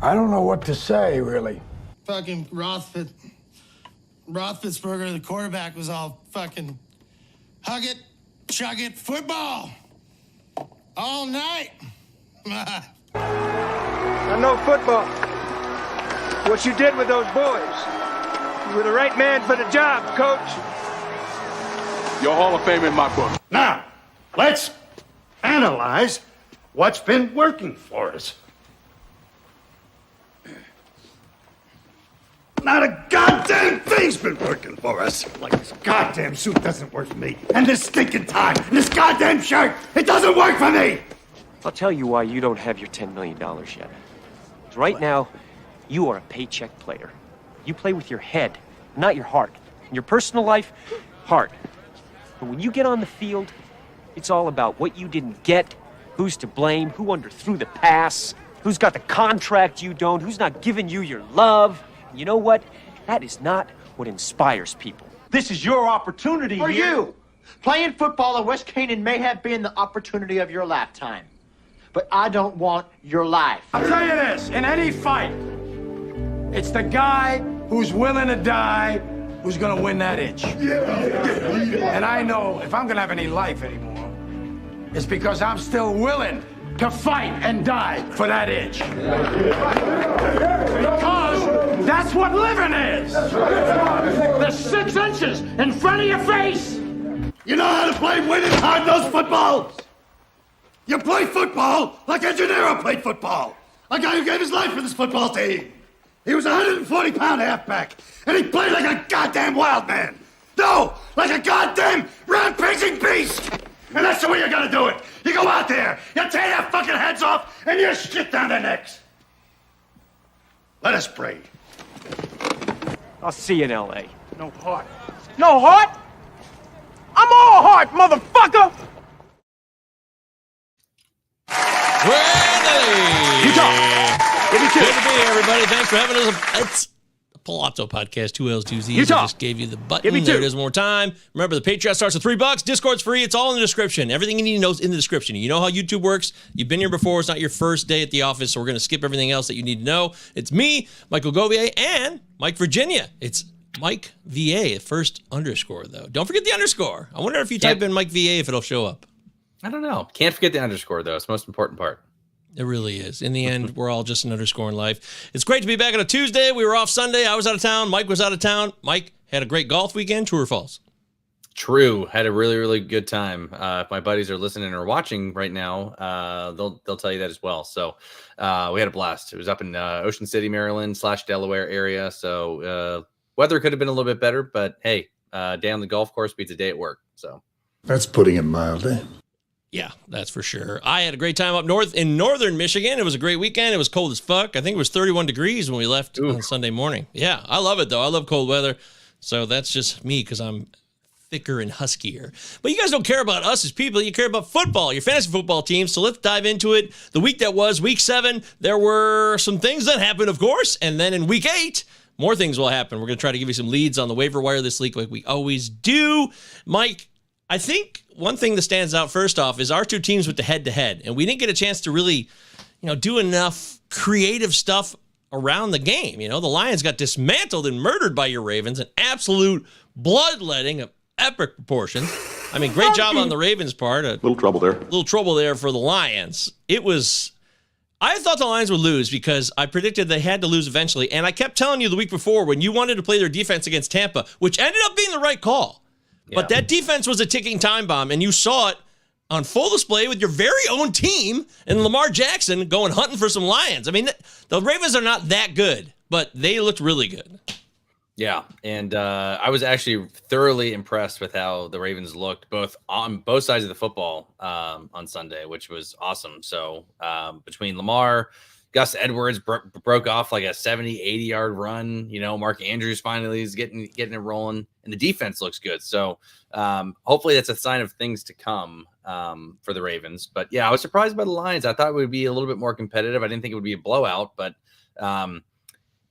I don't know what to say, really. Fucking Roethlisberger, the quarterback, was all fucking hug it, chug it, football all night. I know football. What you did with those boys. You were the right man for the job, coach. You're Hall of Fame in my book. Now, let's analyze what's been working for us. Not a goddamn thing's been working for us. Like this goddamn suit doesn't work for me. And this stinking tie, and this goddamn shirt, it doesn't work for me! I'll tell you why you don't have your $10 million yet. 'Cause right now, you are a paycheck player. You play with your head, not your heart. In your personal life, heart. But when you get on the field, it's all about what you didn't get, who's to blame, who underthrew the pass, who's got the contract you don't, who's not giving you your love. You know what? That is not what inspires people. This is your opportunity For here. you. Playing football at West Canaan may have been the opportunity of your lifetime. But I don't want your life. I'll tell you this, in any fight, it's the guy who's willing to die who's gonna win that itch. And I know if I'm gonna have any life anymore, it's because I'm still willing to fight and die for that itch. Because that's what living is. The 6 inches in front of your face. You know how to play winning hard-nosed football? You play football like a Gennaro played football. A guy who gave his life for this football team. He was a 140-pound halfback, and he played like a goddamn wild man. No, like a goddamn rampaging beast. And that's the way you're gonna do it. You go out there, you tear their fucking heads off, and you shit down their necks. Let us pray. I'll see you in L.A. No heart. No heart? I'm all heart, motherfucker! Good to be here, everybody. Thanks for having us. It's a Palazzo podcast, 2 L's, 2 Z's. I just gave you the button. There it is one more time. Remember, the Patreon starts at $3. Discord's free. It's all in the description. Everything you need to know is in the description. You know how YouTube works. You've been here before. It's not your first day at the office, so we're going to skip everything else that you need to know. It's me, Michael Govier, and Mike Virginia. It's Mike VA, first underscore, though. Don't forget the underscore. I wonder if you type in Mike VA, if it'll show up. I don't know. Can't forget the underscore, though. It's the most important part. It really is. In the end, we're all just an underscore in life. It's great to be back on a Tuesday. We were off Sunday. I was out of town. Mike was out of town. Mike had a great golf weekend. True or false? True. Had a really, really good time. If my buddies are listening or watching right now, they'll tell you that as well. So we had a blast. It was up in Ocean City, Maryland / Delaware area. So weather could have been a little bit better, but hey, day on the golf course beats a day at work. So That's putting it mildly. Yeah, that's for sure. I had a great time up north in northern Michigan. It was a great weekend. It was cold as fuck. I think it was 31 degrees when we left on Sunday morning. Yeah, I love it, though. I love cold weather. So that's just me because I'm thicker and huskier. But you guys don't care about us as people. You care about football, your fantasy football team. So let's dive into it. The week that was, week 7, there were some things that happened, of course. And then in week 8, more things will happen. We're going to try to give you some leads on the waiver wire this week like we always do. Mike, I think one thing that stands out first off is our two teams with the head-to-head, and we didn't get a chance to really, do enough creative stuff around the game. The Lions got dismantled and murdered by your Ravens, an absolute bloodletting of epic proportions. I mean, great job on the Ravens' part. A Little trouble there. little trouble there for the Lions. I thought the Lions would lose because I predicted they had to lose eventually, and I kept telling you the week before when you wanted to play their defense against Tampa, which ended up being the right call. But that defense was a ticking time bomb, and you saw it on full display with your very own team and Lamar Jackson going hunting for some Lions. I mean, the Ravens are not that good, but they looked really good. Yeah, and I was actually thoroughly impressed with how the Ravens looked on both sides of the football on Sunday, which was awesome. So between Lamar, Gus Edwards broke off like a 70, 80-yard run. Mark Andrews finally is getting it rolling, and the defense looks good. So hopefully that's a sign of things to come for the Ravens. But, yeah, I was surprised by the Lions. I thought it would be a little bit more competitive. I didn't think it would be a blowout. But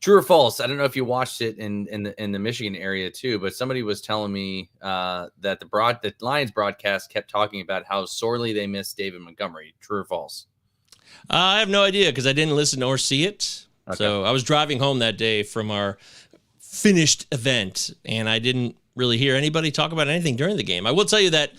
true or false, I don't know if you watched it in the Michigan area too, but somebody was telling me that the Lions broadcast kept talking about how sorely they missed David Montgomery. True or false? I have no idea because I didn't listen or see it. Okay. So I was driving home that day from our finished event, and I didn't really hear anybody talk about anything during the game. I will tell you that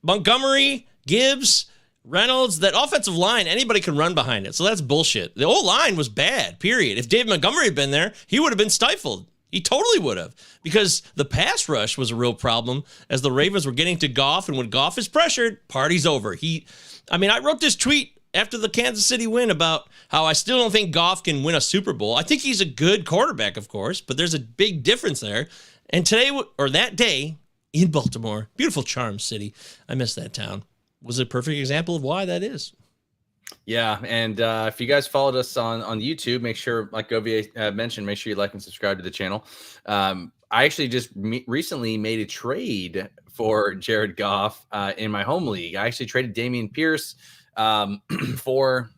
Montgomery, Gibbs, Reynolds, that offensive line, anybody can run behind it. So that's bullshit. The old line was bad, period. If David Montgomery had been there, he would have been stifled. He totally would have, because the pass rush was a real problem as the Ravens were getting to Goff, and when Goff is pressured, party's over. I wrote this tweet after the Kansas City win about how I still don't think Goff can win a Super Bowl. I think he's a good quarterback, of course, but there's a big difference there. And today, or that day in Baltimore, beautiful Charm City, I miss that town, was a perfect example of why that is. Yeah, and if you guys followed us on YouTube, make sure, like Govier mentioned, make sure you like and subscribe to the channel. I actually just recently made a trade for Jared Goff in my home league. I actually traded Dameon Pierce for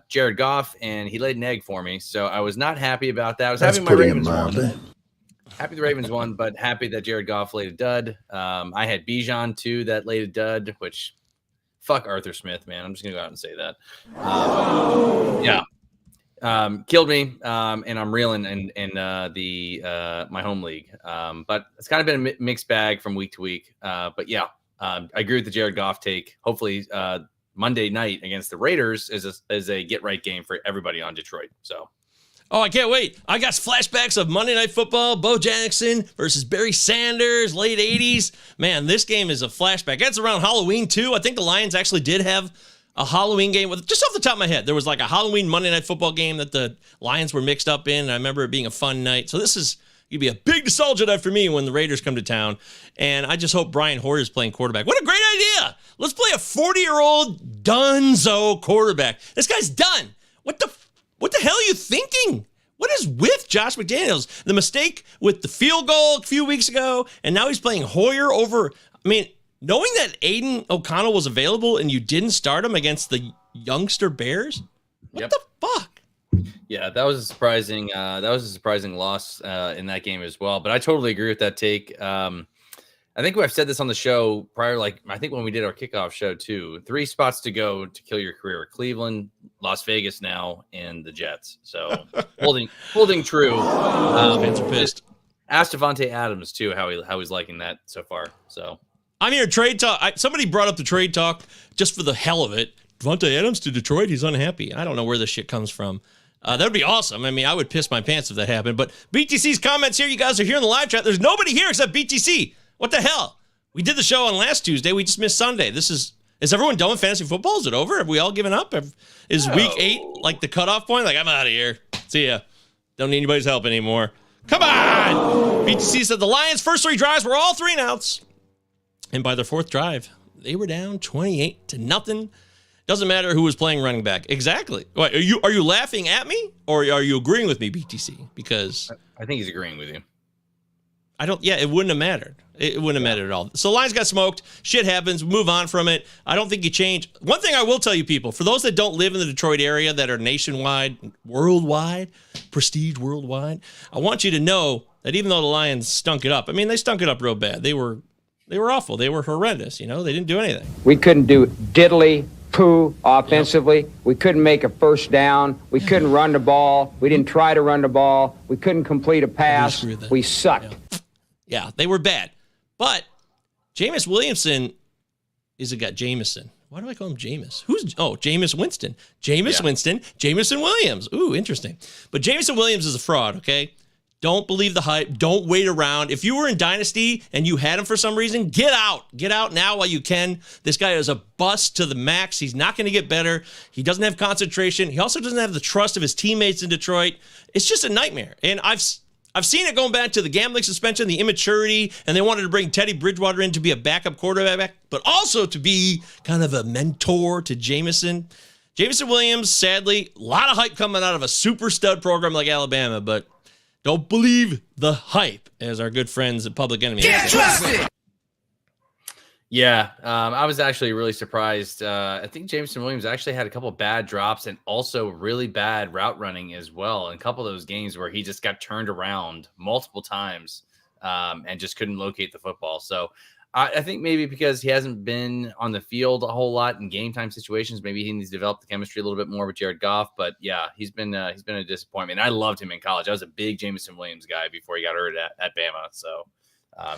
Jared Goff, and he laid an egg for me. So I was not happy about that. I was happy my Ravens won. Happy the Ravens won, but happy that Jared Goff laid a dud. I had Bijan too that laid a dud, which fuck Arthur Smith, man. I'm just gonna go out and say that. Killed me, and I'm reeling in my home league. But it's kind of been a mixed bag from week to week. But yeah, I agree with the Jared Goff take. Hopefully, Monday night against the Raiders is a get right game for everybody on Detroit. So. Oh, I can't wait. I got flashbacks of Monday Night Football, Bo Jackson versus Barry Sanders, late 80s. Man, this game is a flashback. That's around Halloween, too. I think the Lions actually did have a Halloween game. Just off the top of my head, there was like a Halloween Monday Night Football game that the Lions were mixed up in. I remember it being a fun night. So this is going to be a big nostalgia night for me when the Raiders come to town. And I just hope Brian Hoyer is playing quarterback. What a great idea. Let's play a 40-year-old dunzo quarterback. This guy's done. What the hell are you thinking? What is with Josh McDaniels? The mistake with the field goal a few weeks ago, and now he's playing Hoyer over. I mean, knowing that Aiden O'Connell was available and you didn't start him against the youngster Bears? What the fuck? Yeah, that was a surprising loss in that game as well. But I totally agree with that take. I think I've said this on the show prior, like I think when we did our kickoff show too. 3 spots to go to kill your career: Cleveland, Las Vegas now, and the Jets. So holding true. Fans are pissed. Ask Devontae Adams too how he's liking that so far. So I'm here trade talk. Somebody brought up the trade talk just for the hell of it. Devontae Adams to Detroit. He's unhappy. I don't know where this shit comes from. That would be awesome. I mean, I would piss my pants if that happened. But BTC's comments here. You guys are here in the live chat. There's nobody here except BTC. What the hell? We did the show on last Tuesday. We just missed Sunday. Is everyone done with fantasy football? Is it over? Have we all given up? Is week 8 like the cutoff point? Like, I'm out of here. See ya. Don't need anybody's help anymore. Come on! BTC said the Lions' first 3 drives were all 3-and-outs. And by their 4th drive, they were down 28-0. Doesn't matter who was playing running back. Exactly. Wait, are you laughing at me? Or are you agreeing with me, BTC? Because I think he's agreeing with you. It wouldn't have mattered. It wouldn't have mattered at all. So Lions got smoked. Shit happens. Move on from it. I don't think you change. One thing I will tell you, people, for those that don't live in the Detroit area, that are nationwide, worldwide, prestige worldwide, I want you to know that even though the Lions stunk it up, I mean, they stunk it up real bad. They were awful. They were horrendous. They didn't do anything. We couldn't do diddly poo offensively. Yep. We couldn't make a first down. We couldn't run the ball. We didn't try to run the ball. We couldn't complete a pass. We sucked. Yeah, they were bad. But Jameis Williamson is a guy. Jameson. Why do I call him Jameis? Jameis Winston. Winston. Jameson Williams. Ooh, interesting. But Jameson Williams is a fraud, okay? Don't believe the hype. Don't wait around. If you were in Dynasty and you had him for some reason, get out. Get out now while you can. This guy is a bust to the max. He's not going to get better. He doesn't have concentration. He also doesn't have the trust of his teammates in Detroit. It's just a nightmare. And I've seen it going back to the gambling suspension, the immaturity, and they wanted to bring Teddy Bridgewater in to be a backup quarterback, but also to be kind of a mentor to Jameson. Jameson Williams, sadly, a lot of hype coming out of a super stud program like Alabama, but don't believe the hype, as our good friends at Public Enemy. Can't trust it. Yeah, I was actually really surprised. I think Jameson Williams actually had a couple of bad drops and also really bad route running as well. And a couple of those games where he just got turned around multiple times and just couldn't locate the football. So I think maybe because he hasn't been on the field a whole lot in game time situations, maybe he needs to develop the chemistry a little bit more with Jared Goff. But yeah, he's been a disappointment. I loved him in college. I was a big Jameson Williams guy before he got hurt at Bama. So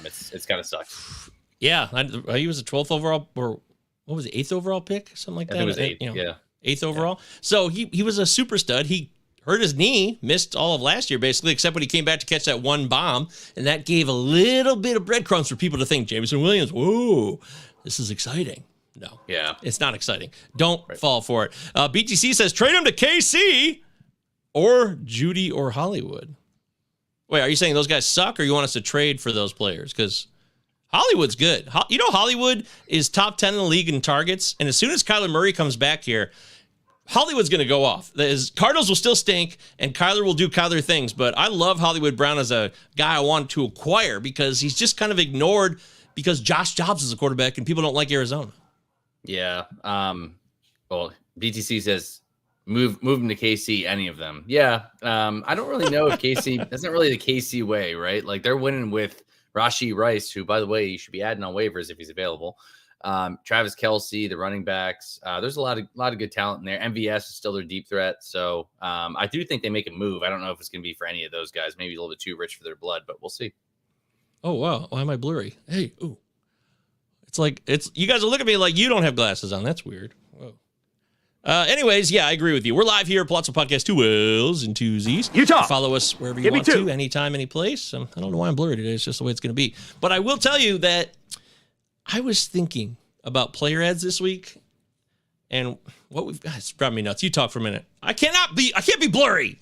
it's kind of sucks. Yeah, he was a 12th overall, or what was it, 8th overall pick, something like that. It was 8th. 8th overall. Yeah. So he was a super stud. He hurt his knee, missed all of last year, basically, except when he came back to catch that one bomb. And that gave a little bit of breadcrumbs for people to think, Jameson Williams, whoa, this is exciting. No. Yeah. It's not exciting. Don't fall for it. BTC says, trade him to KC or Judy or Hollywood. Wait, are you saying those guys suck, or you want us to trade for those players? Because Hollywood's good. Hollywood is top 10 in the league in targets. And as soon as Kyler Murray comes back here, Hollywood's going to go off. Cardinals will still stink, and Kyler will do Kyler things. But I love Hollywood Brown as a guy I want to acquire because he's just kind of ignored because Josh Dobbs is a quarterback and people don't like Arizona. Yeah. Well, BTC says move him to KC, any of them. Yeah. I don't really know if KC, that's not really the KC way, right? Like they're winning with Rashee Rice, who, by the way, you should be adding on waivers if he's available. Travis Kelce, the running backs. There's a lot of good talent in there. MVS is still their deep threat. So I do think they make a move. I don't know if it's going to be for any of those guys. Maybe a little bit too rich for their blood, but we'll see. Oh, wow. Why am I blurry? Hey, ooh. It's you guys will look at me like you don't have glasses on. That's weird. Whoa. Anyways, yeah, I agree with you. We're live here at Palazzo Podcast, 2 L's and 2 Z's. Utah. Follow us wherever you want to, anytime, any place. I don't know why I'm blurry today. It's just the way it's going to be. But I will tell you that I was thinking about player ads this week, and what we've got. It's driving me nuts. You talk for a minute. I can't be blurry.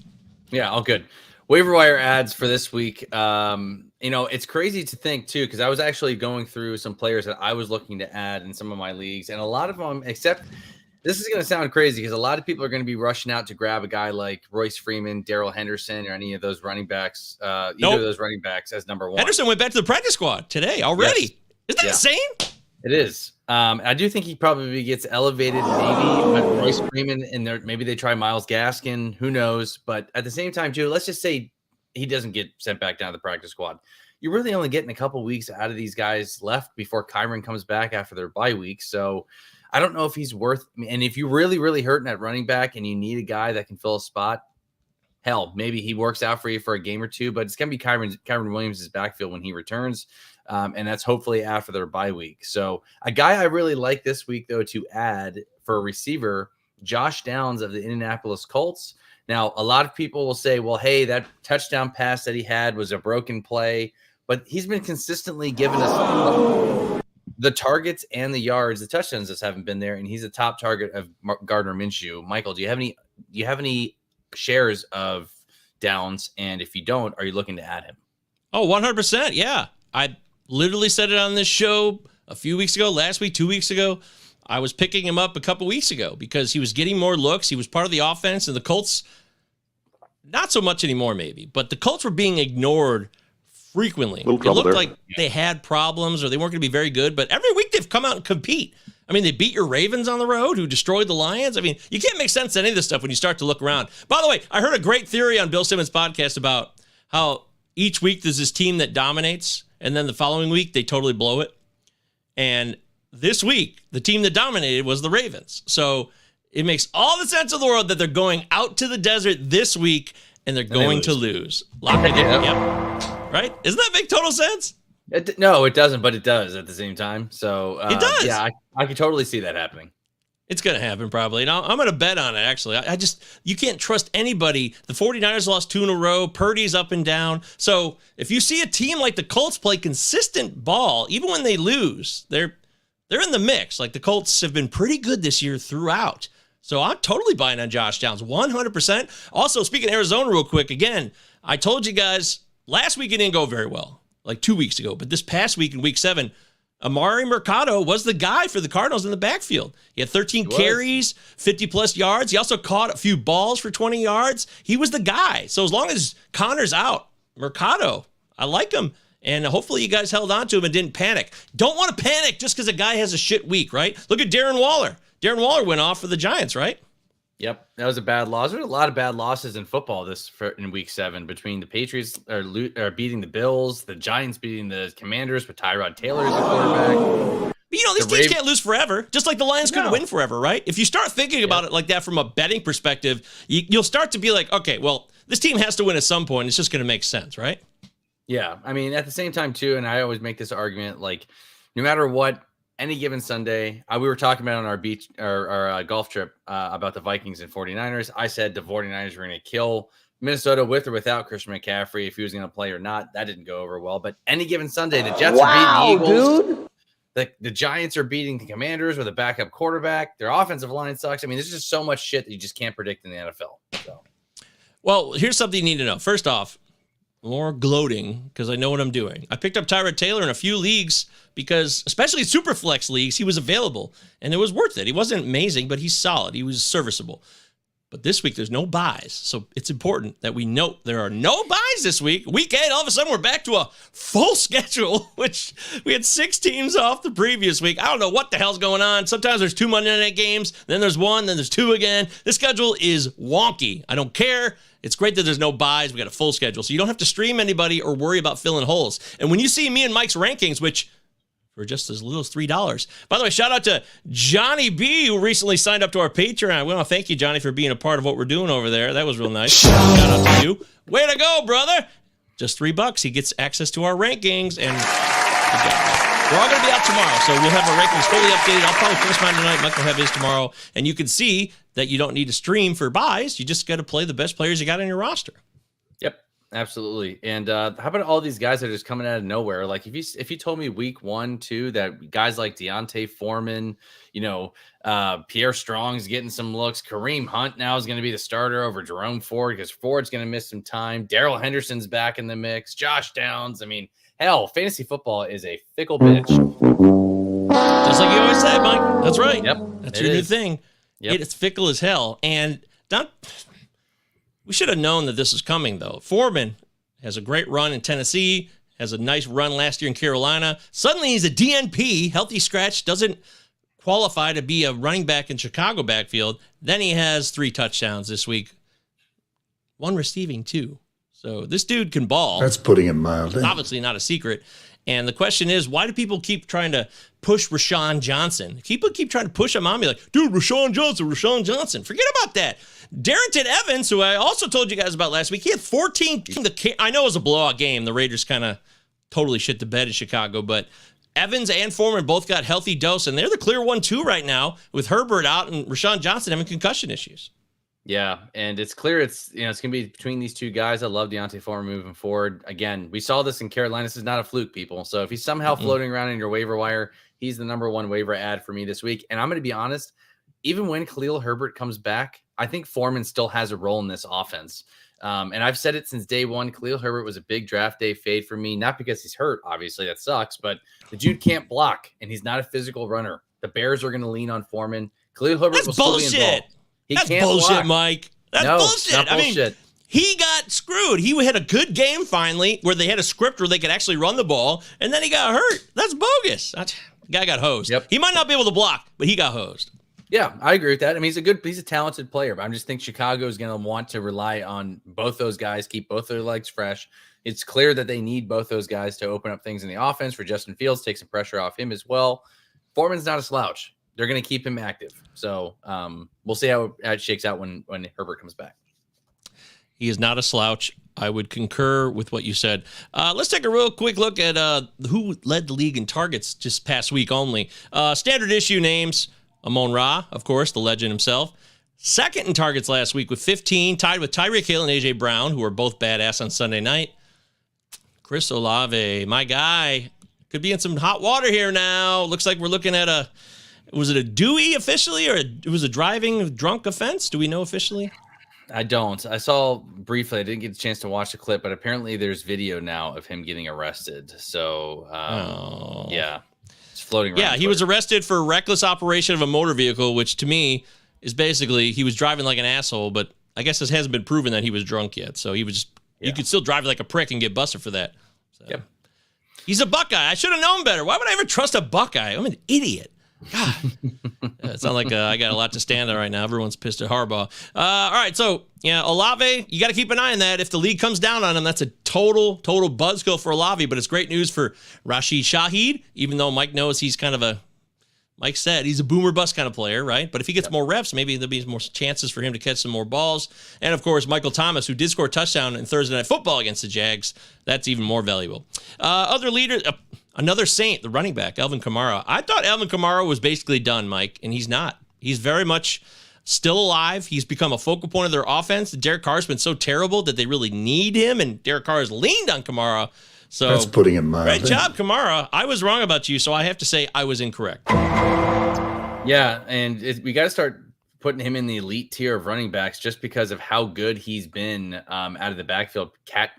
Yeah, all good. Waiver wire ads for this week. It's crazy to think too, because I was actually going through some players that I was looking to add in some of my leagues, and a lot of them, except this is going to sound crazy because a lot of people are going to be rushing out to grab a guy like Royce Freeman, Darrell Henderson, or any of those running backs, either of those running backs as number one. Henderson went back to the practice squad today already. Yes. Isn't that insane? It is. I do think he probably gets elevated, maybe Royce Freeman, and maybe they try Myles Gaskin. Who knows? But at the same time, too, let's just say he doesn't get sent back down to the practice squad. You're really only getting a couple weeks out of these guys left before Kyron comes back after their bye week. So I don't know if he's worth. And if you really, really hurting at running back and you need a guy that can fill a spot, hell, maybe he works out for you for a game or two. But it's going to be Kyron Williams' backfield when he returns. And that's hopefully after their bye week. So a guy I really like this week, though, to add for a receiver, Josh Downs of the Indianapolis Colts. Now, a lot of people will say, well, hey, that touchdown pass that he had was a broken play. But he's been consistently giving us the targets and the yards. The touchdowns just haven't been there. And he's a top target of Gardner Minshew. Michael, do you have any shares of Downs? And if you don't, are you looking to add him? Oh, 100%. Yeah. I literally said it on this show a few weeks ago, last week, 2 weeks ago. I was picking him up a couple weeks ago because he was getting more looks. He was part of the offense, and the Colts, not so much anymore maybe, but the Colts were being ignored frequently. It looked like they had problems or they weren't going to be very good, but every week they've come out and compete. I mean, they beat your Ravens on the road, who destroyed the Lions. I mean, you can't make sense of any of this stuff when you start to look around. By the way, I heard a great theory on Bill Simmons' podcast about how each week there's this team that dominates, and then the following week they totally blow it. And this week, the team that dominated was the Ravens. So it makes all the sense of the world that they're going out to the desert this week and they're going to lose. Lock it in. Yep. Right? Doesn't that make total sense? No, it doesn't, but it does at the same time. So it does. Yeah, I can totally see that happening. It's going to happen probably. And I'm going to bet on it, actually. You can't trust anybody. The 49ers lost 2 in a row. Purdy's up and down. So if you see a team like the Colts play consistent ball, even when they lose, they're in the mix. Like the Colts have been pretty good this year throughout. So I'm totally buying on Josh Downs, 100%. Also, speaking of Arizona real quick, again, I told you guys last week it didn't go very well, like 2 weeks ago. But this past week in week 7, Amari Mercado was the guy for the Cardinals in the backfield. He had 13 carries, 50-plus yards. He also caught a few balls for 20 yards. He was the guy. So as long as Connor's out, Mercado, I like him. And hopefully you guys held on to him and didn't panic. Don't want to panic just because a guy has a shit week, right? Look at Darren Waller. Darren Waller went off for the Giants, right? Yep, that was a bad loss. There were a lot of bad losses in football in Week 7 between the Patriots beating the Bills, the Giants beating the Commanders with Tyrod Taylor as the quarterback. But these teams can't lose forever, just like the Lions couldn't win forever, right? If you start thinking about it like that from a betting perspective, you'll start to be like, okay, well, this team has to win at some point. It's just going to make sense, right? Yeah, I mean, at the same time, too, and I always make this argument, like, no matter what, any given Sunday, we were talking about on our golf trip about the Vikings and 49ers. I said the 49ers were going to kill Minnesota with or without Christian McCaffrey, if he was going to play or not. That didn't go over well. But any given Sunday, the Jets are beating the Eagles. Dude. The Giants are beating the Commanders with a backup quarterback. Their offensive line sucks. I mean, there's just so much shit that you just can't predict in the NFL. So, well, here's something you need to know. First off, more gloating because I know what I'm doing. I picked up Tyrod Taylor in a few leagues because, especially Superflex leagues, he was available and it was worth it. He wasn't amazing, but he's solid. He was serviceable. But this week, there's no buys. So it's important that we note there are no buys this week. Week 8, all of a sudden, we're back to a full schedule, which we had 6 teams off the previous week. I don't know what the hell's going on. Sometimes there's 2 Monday night games, then there's 1, then there's 2 again. This schedule is wonky. I don't care. It's great that there's no buys. We got a full schedule, so you don't have to stream anybody or worry about filling holes. And when you see me and Mike's rankings, which for just as little as $3. By the way, shout out to Johnny B, who recently signed up to our Patreon. We want to thank you, Johnny, for being a part of what we're doing over there. That was real nice. Shout out to you. Way to go, brother. Just $3. He gets access to our rankings, and we're all going to be out tomorrow, so we'll have our rankings fully updated. I'll probably finish mine tonight. Mike will have his tomorrow, and you can see that you don't need to stream for buys. You just got to play the best players you got on your roster. Yep. Absolutely. And how about all these guys that are just coming out of nowhere? Like if you told me week 1, 2, that guys like Deontay Foreman, Pierre Strong's getting some looks. Kareem Hunt now is going to be the starter over Jerome Ford because Ford's going to miss some time. Darrell Henderson's back in the mix. Josh Downs. I mean, hell, fantasy football is a fickle bitch. Just like you always say, Mike. That's right. Yep. That's your new thing. Yep. It's fickle as hell. And we should have known that this was coming, though. Foreman has a great run in Tennessee, has a nice run last year in Carolina. Suddenly he's a DNP, healthy scratch, doesn't qualify to be a running back in Chicago backfield. Then he has 3 touchdowns this week, 1 receiving, 2. So this dude can ball. That's putting it mildly. Obviously not a secret. And the question is, why do people keep trying to push Rashawn Johnson? People keep trying to push him on me like, dude, Rashawn Johnson. Forget about that. Darrington Evans, who I also told you guys about last week, he had 14. I know it was a blowout game. The Raiders kind of totally shit the bed in Chicago, but Evans and Foreman both got healthy dose, and they're the clear 1-2 right now with Herbert out and Rashawn Johnson having concussion issues. Yeah, and it's clear it's going to be between these 2 guys. I love Deontay Foreman moving forward. Again, we saw this in Carolina. This is not a fluke, people. So if he's somehow floating around in your waiver wire, he's the number 1 waiver ad for me this week. And I'm going to be honest, even when Khalil Herbert comes back, I think Foreman still has a role in this offense. And I've said it since day 1. Khalil Herbert was a big draft day fade for me, not because he's hurt. Obviously, that sucks. But the dude can't block, and he's not a physical runner. The Bears are going to lean on Foreman. Khalil Herbert was fully involved. That's bullshit, block. Mike. That's bullshit. Not bullshit. I mean, he got screwed. He had a good game finally where they had a script where they could actually run the ball, and then he got hurt. That's bogus. The guy got hosed. Yep. He might not be able to block, but he got hosed. Yeah, I agree with that. I mean, he's a talented player, but I just think Chicago is going to want to rely on both those guys, keep both their legs fresh. It's clear that they need both those guys to open up things in the offense for Justin Fields, take some pressure off him as well. Foreman's not a slouch. They're going to keep him active. So we'll see how it shakes out when Herbert comes back. He is not a slouch. I would concur with what you said. Let's take a real quick look at who led the league in targets just past week only. Standard issue names. Amon-Ra, of course, the legend himself. Second in targets last week with 15, tied with Tyreek Hill and A.J. Brown, who are both badass on Sunday night. Chris Olave, my guy, could be in some hot water here now. Looks like we're looking at was it a Dewey officially, or it was a driving drunk offense? Do we know officially? I don't. I saw briefly. I didn't get a chance to watch the clip, but apparently there's video now of him getting arrested. So, yeah. Floating around. Yeah, he was arrested for reckless operation of a motor vehicle, which to me is basically he was driving like an asshole, but I guess it hasn't been proven that he was drunk yet. So he was just, you could still drive like a prick and get busted for that. So. Yep. He's a Buckeye. I should have known better. Why would I ever trust a Buckeye? I'm an idiot. It sounds like I got a lot to stand on right now. Everyone's pissed at Harbaugh. All right, so Olave, you got to keep an eye on that. If the league comes down on him, that's a total buzzkill for Olave, but it's great news for Rashid Shaheed, even though Mike knows he's kind of Mike said he's a boomer bust kind of player, right? But if he gets more reps, maybe there'll be more chances for him to catch some more balls. And, of course, Michael Thomas, who did score a touchdown in Thursday Night Football against the Jags. That's even more valuable. Other leaders, another Saint, the running back, Alvin Kamara. I thought Alvin Kamara was basically done, Mike, and he's not. He's very much still alive. He's become a focal point of their offense. Derek Carr's been so terrible that they really need him, and Derek Carr has leaned on Kamara. So that's putting it mildly. Great job, Kamara. I was wrong about you, so I have to say I was incorrect. Yeah, and we got to start putting him in the elite tier of running backs just because of how good he's been out of the backfield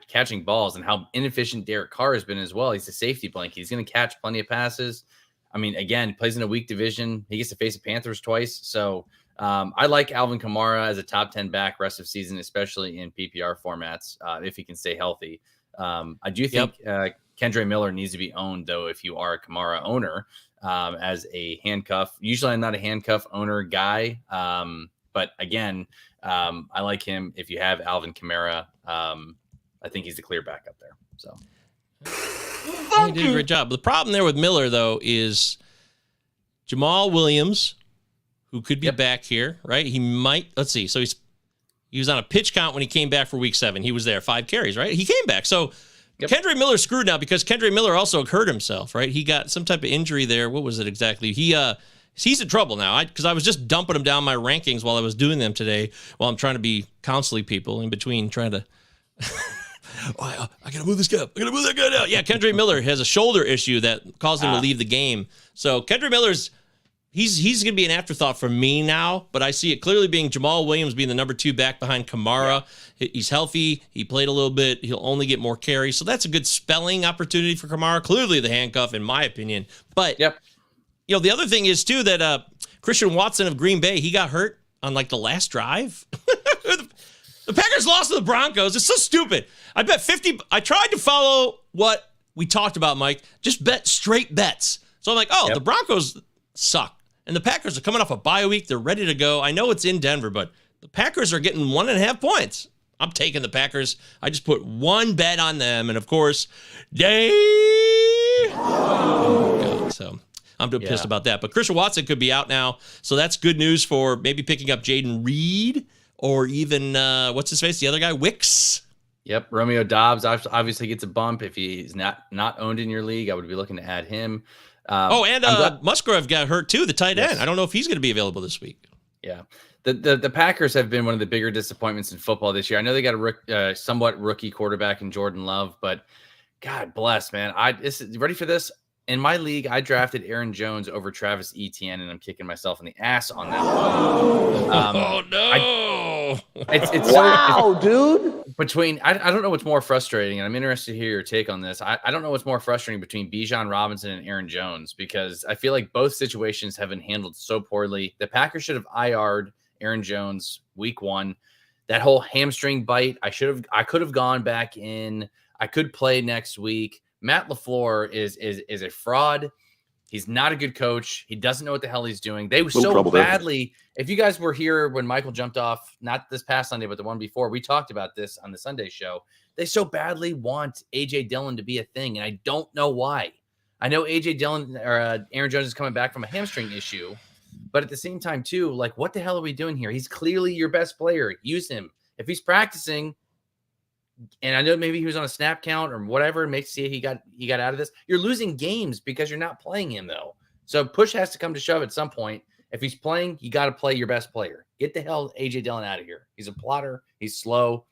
catching balls and how inefficient Derek Carr has been as well. He's a safety blanket. He's going to catch plenty of passes. I mean, again, plays in a weak division. He gets to face the Panthers twice. So I like Alvin Kamara as a top 10 back rest of season, especially in PPR formats, if he can stay healthy. I do think Kendre Miller needs to be owned, though, if you are a Kamara owner, as a handcuff. Usually I'm not a handcuff owner guy, but again, I like him if you have Alvin Kamara. I think he's the clear backup there. So he did a great job. The problem there with Miller, though, is Jamal Williams, who could be back here, right? He might, let's see. So he was on a pitch count when he came back for week 7. He was there, 5 carries, right? He came back. So Kendre Miller's screwed now because Kendre Miller also hurt himself, right? He got some type of injury there. What was it exactly? He's in trouble now because I was just dumping him down my rankings while I was doing them today while I'm trying to be counseling people in between trying to I got to move this guy up. I got to move that guy out. Yeah, Kendre Miller has a shoulder issue that caused him to leave the game. So Kendre Miller's He's going to be an afterthought for me now, but I see it clearly being Jamal Williams being the number 2 back behind Kamara. Yeah. He's healthy. He played a little bit. He'll only get more carries. So that's a good spelling opportunity for Kamara. Clearly the handcuff, in my opinion. But, the other thing is, too, that Christian Watson of Green Bay, he got hurt on, the last drive. The Packers lost to the Broncos. It's so stupid. I bet 50. I tried to follow what we talked about, Mike. Just bet straight bets. So I'm like, the Broncos suck. And the Packers are coming off a bye week. They're ready to go. I know it's in Denver, but the Packers are getting 1.5 points. I'm taking the Packers. I just put one bet on them. And, of course, so I'm pissed about that. But Christian Watson could be out now. So that's good news for maybe picking up Jaden Reed or even, what's his face, the other guy, Wicks. Yep, Romeo Dobbs obviously gets a bump. If he's not owned in your league, I would be looking to add him. Musgrave got hurt too, the tight end. I don't know if he's going to be available this week. Yeah. The Packers have been one of the bigger disappointments in football this year. I know they got a somewhat rookie quarterback in Jordan Love, but God bless, man. Ready for this? In my league, I drafted Aaron Jones over Travis Etienne, and I'm kicking myself in the ass on that one. No. It's wow, dude. I don't know what's more frustrating, and I'm interested to hear your take on this. I don't know what's more frustrating between Bijan Robinson and Aaron Jones, because I feel like both situations have been handled so poorly. The Packers should have IR'd Aaron Jones week 1. That whole hamstring bite, I could have gone back in. I could play next week. Matt LaFleur is a fraud. He's not a good coach. He doesn't know what the hell he's doing. They were so badly. If you guys were here when Michael jumped off, not this past Sunday, but the one before, we talked about this on the Sunday show. They so badly want A.J. Dillon to be a thing, and I don't know why. I know A.J. Dillon or Aaron Jones is coming back from a hamstring issue, but at the same time, too, what the hell are we doing here? He's clearly your best player. Use him. If he's practicing, and I know maybe he was on a snap count or whatever, makes see he got out of this. You're losing games because you're not playing him, though. So push has to come to shove at some point. If he's playing, you got to play your best player. Get the hell A.J. Dillon out of here. He's a plotter. He's slow.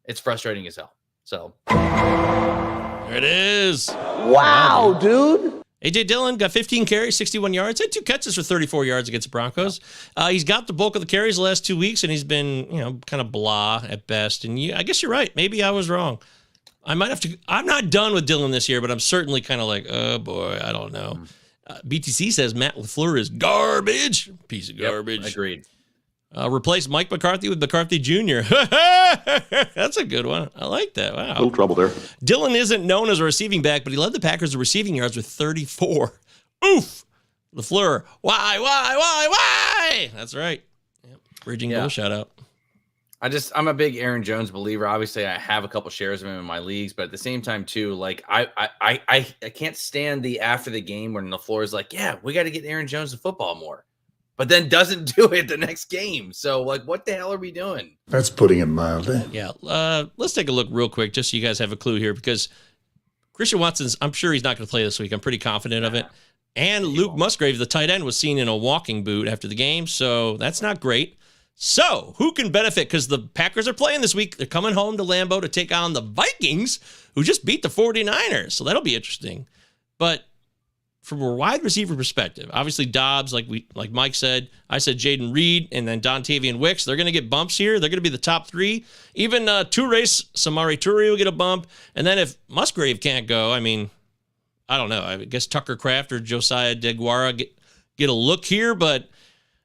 It's frustrating as hell. So there it is. Wow, dude. A.J. Dillon got 15 carries, 61 yards. Had 2 catches for 34 yards against the Broncos. He's got the bulk of the carries the last 2 weeks, and he's been, kind of blah at best. And I guess you're right. Maybe I was wrong. I might have to. I'm not done with Dillon this year, but I'm certainly kind of like, oh boy, I don't know. BTC says Matt LaFleur is garbage. Piece of garbage. Yep, agreed. Replace Mike McCarthy with McCarthy Jr. That's a good one. I like that. Wow. A little trouble there. Dillon isn't known as a receiving back, but he led the Packers in receiving yards with 34. Oof. LaFleur, why? That's right. Yep. Bridging goal shout out. I'm a big Aaron Jones believer. Obviously, I have a couple shares of him in my leagues, but at the same time, too, like I can't stand the after the game when LaFleur is like, yeah, we got to get Aaron Jones to football more, but then doesn't do it the next game. So, like, what the hell are we doing? That's putting it mildly. Yeah. Let's take a look real quick, just so you guys have a clue here, because Christian Watson's, I'm sure he's not going to play this week. I'm pretty confident of it. And Luke Musgrave, the tight end, was seen in a walking boot after the game, so that's not great. So, who can benefit? Because the Packers are playing this week. They're coming home to Lambeau to take on the Vikings, who just beat the 49ers. So that'll be interesting. But from a wide receiver perspective, obviously Dobbs, like Mike said, I said Jaden Reed, and then Dontavian Wicks. They're going to get bumps here. They're going to be the top three. Even Samori Toure will get a bump. And then if Musgrave can't go, I mean, I don't know. I guess Tucker Kraft or Josiah DeGuara get a look here, but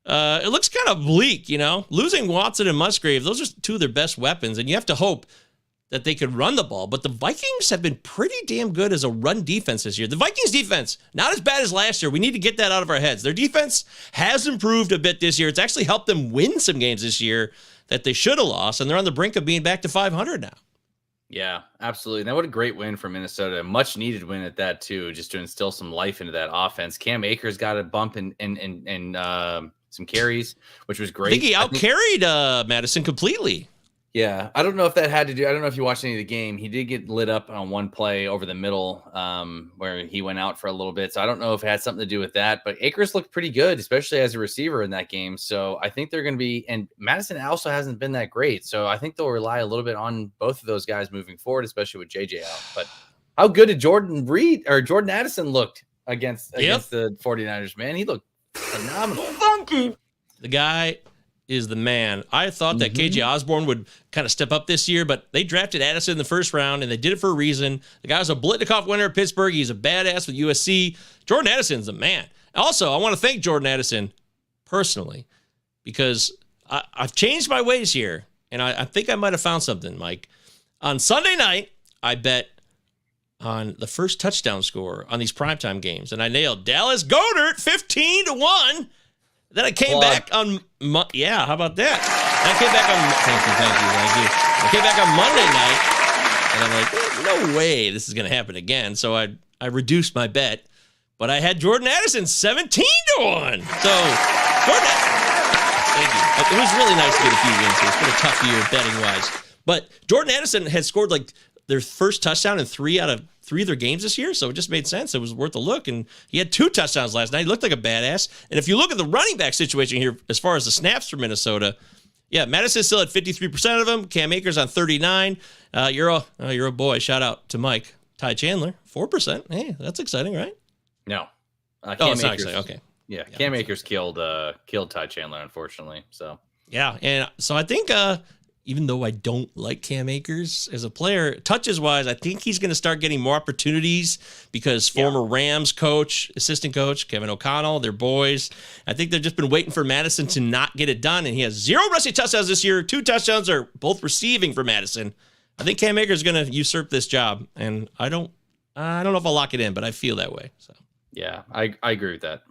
it looks kind of bleak, you know. Losing Watson and Musgrave, those are two of their best weapons, and you have to hope that they could run the ball. But the Vikings have been pretty damn good as a run defense this year. The Vikings defense, not as bad as last year. We need to get that out of our heads. Their defense has improved a bit this year. It's actually helped them win some games this year that they should have lost, and they're on the brink of being back to 500 now. Yeah, absolutely. That what a great win for Minnesota. A much needed win at that too, just to instill some life into that offense. Cam Akers got a bump in some carries, which was great. I think he out-carried Madison completely. Yeah, I don't know if that had to do. I don't know if you watched any of the game. He did get lit up on one play over the middle, where he went out for a little bit. So I don't know if it had something to do with that. But Akers looked pretty good, especially as a receiver in that game. So I think they're going to be. And Madison also hasn't been that great. So I think they'll rely a little bit on both of those guys moving forward, especially with JJ out. But how good did Jordan Addison looked against the 49ers? Man, he looked phenomenal. Funky. The guy is the man. I thought that KJ Osborne would kind of step up this year, but they drafted Addison in the first round, and they did it for a reason. The guy was a Blitnikoff winner at Pittsburgh. He's a badass with USC. Jordan Addison's the man. Also, I want to thank Jordan Addison personally, because I've changed my ways here, and I think I might have found something, Mike. On Sunday night, I bet on the first touchdown score on these primetime games, and I nailed Dallas Goedert 15-1. Then I came back on, how about that? I came back on, thank you. I came back on Monday night, and I'm like, there's no way this is going to happen again. So I reduced my bet, but I had Jordan Addison 17-1. So, Jordan, thank you. It was really nice to get a few wins here. It's been a tough year betting-wise. But Jordan Addison had scored like their first touchdown in 3 out of 3 of their games this year, so it just made sense. It was worth a look, and he had 2 touchdowns last night. He looked like a badass. And if you look at the running back situation here, as far as the snaps for Minnesota, Madison's still at 53% of them. Cam Akers on 39. You're a boy. Shout out to Mike. Ty Chandler, 4%. Hey, that's exciting, right? No. It's not exciting. Okay. Yeah, Cam Akers killed Ty Chandler, unfortunately. So yeah, and so I think even though I don't like Cam Akers as a player, touches-wise, I think he's going to start getting more opportunities because former Rams coach, assistant coach, Kevin O'Connell, they're boys. I think they've just been waiting for Madison to not get it done, and he has 0 rushing touchdowns this year. 2 touchdowns are both receiving for Madison. I think Cam Akers is going to usurp this job, and I don't know if I'll lock it in, but I feel that way. So yeah, I agree with that.